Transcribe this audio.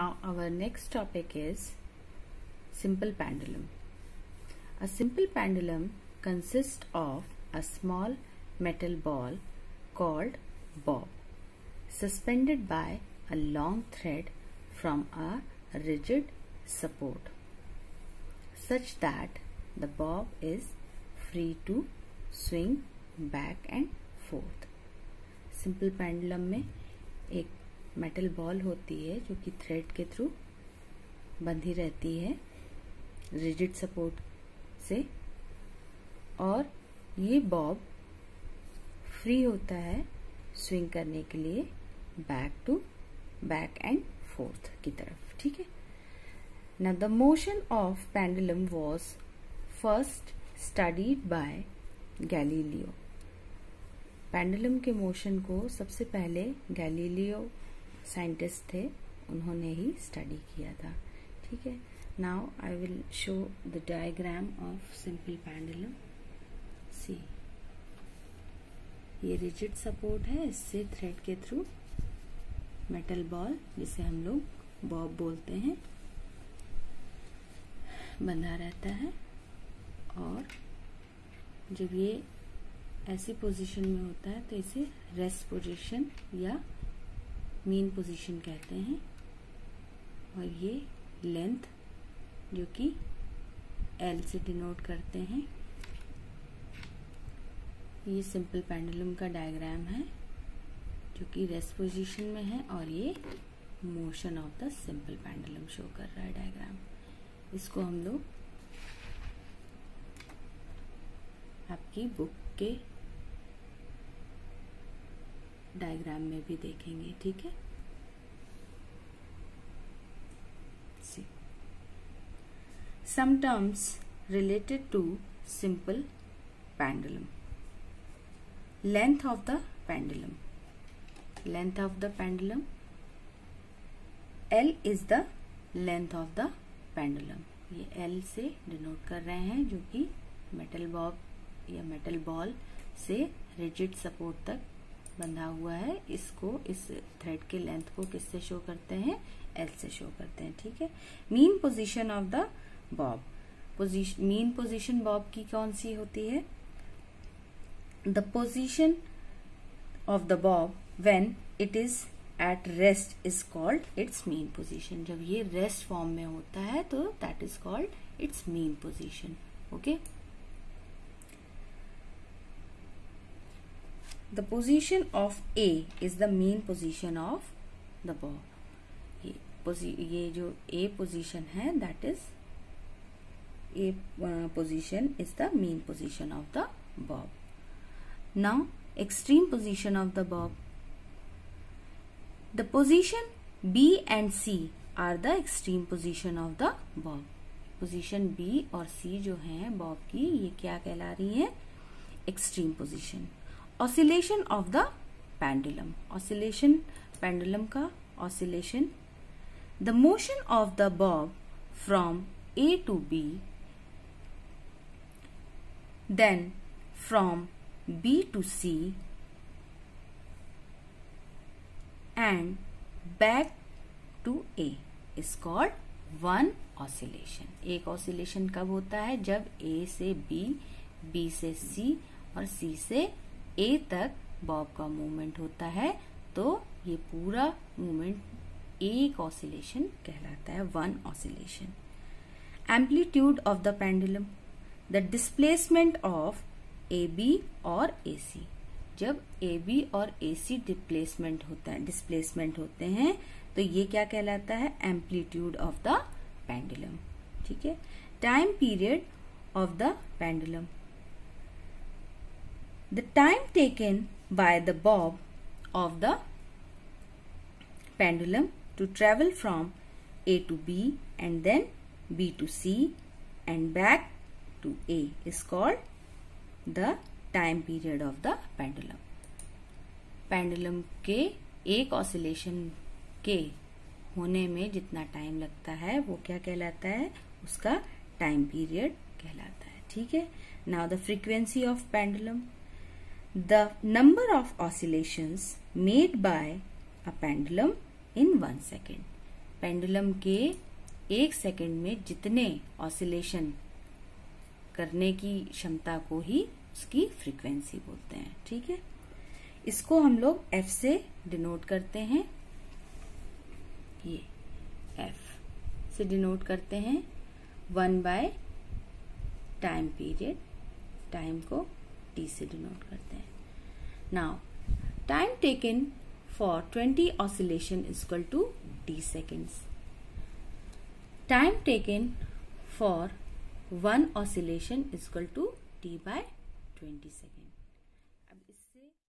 Our next topic is simple pendulum. A simple pendulum consists of a small metal ball called bob, suspended by a long thread from a rigid support, such that the bob is free to swing back and forth. Simple pendulum में एक metal ball होती है जो कि thread के through बंधी रहती है रिजिड सपोर्ट से, और ये बॉब फ्री होता है स्विंग करने के लिए बैक एंड फोर्थ की तरफ. ठीक है. Now the motion of pendulum was first studied by Galileo. Pendulum के मोशन को सबसे पहले गैलीलियो साइंटिस्ट थे, उन्होंने ही स्टडी किया था. ठीक है. Now I will show the diagram of simple pendulum. See, ये रिजिड सपोर्ट है, इससे थ्रेड के थ्रू मेटल बॉल, जिसे हम लोग बॉब बोलते हैं, बंधा रहता है. और जब ये ऐसी पोजीशन में होता है तो इसे रेस्ट पोजीशन या मीन पोजीशन कहते हैं. और ये लेंथ जो कि एल से डिनोट करते हैं. ये सिंपल पेंडुलम का डायग्राम है जो कि रेस्ट पोजीशन में है, और ये motion of the simple pendulum show कर रहा है डायग्राम. इसको हम लोग आपकी बुक के डायग्राम में भी देखेंगे. ठीक है. See, some terms related to simple pendulum. Length of the pendulum. Length of the pendulum. L is the length of the pendulum. ये L से डिनोट कर रहे हैं, जो कि मेटल बॉब या मेटल बॉल से रिजिड सपोर्ट तक बंधा हुआ है. इसको, इस थ्रेड के लेंथ को किससे शो करते हैं? एल से शो करते हैं. ठीक है. Mean position of the Bob. Mean position Bob की कौन सी होती है? The position of the Bob when it is at rest is called its mean position. जब ये रेस्ट फॉर्म में होता है तो that is called its mean position. Okay. The position of A is the mean position of the bob. ये जो A position है, that is A position is the mean position of the bob. Now extreme position of the bob. The position B and C are the extreme position of the bob. Position B और C जो है bob की, ये क्या कहला रही है? Extreme position. Oscillation of the pendulum. Oscillation, pendulum का oscillation. The motion of the bob from A to B, then from B to C and back to A is called one oscillation. एक oscillation कब होता है? जब A से B, B से C और C से A तक बॉब का मूवमेंट होता है, तो ये पूरा मूवमेंट एक ऑसिलेशन कहलाता है, one oscillation. Amplitude of the pendulum. The displacement of AB और AC. जब AB और AC डिस्प्लेसमेंट होते हैं तो ये क्या कहलाता है? Amplitude of the pendulum. ठीक है. Time period of the pendulum. The time taken by the bob of the pendulum to travel from A to B and then B to C and back to A is called the time period of the pendulum. Pendulum के एक oscillation के होने में जितना time लगता है वो क्या कहलाता है? उसका टाइम पीरियड कहलाता है. ठीक है. Now the frequency of pendulum. The number of oscillations made by a pendulum in 1 second. Pendulum के 1 सेकंड में जितने ऑसिलेशन करने की क्षमता को ही उसकी फ्रीक्वेंसी बोलते हैं। ठीक है, इसको हम लोग F से डिनोट करते हैं। ये F से डिनोट करते हैं 1 बाय टाइम पीरियड, टाइम को T से डिनोट करते हैं। Now time taken for 20 oscillation is equal to D seconds. Time taken for 1 oscillation is equal to T by 20 seconds.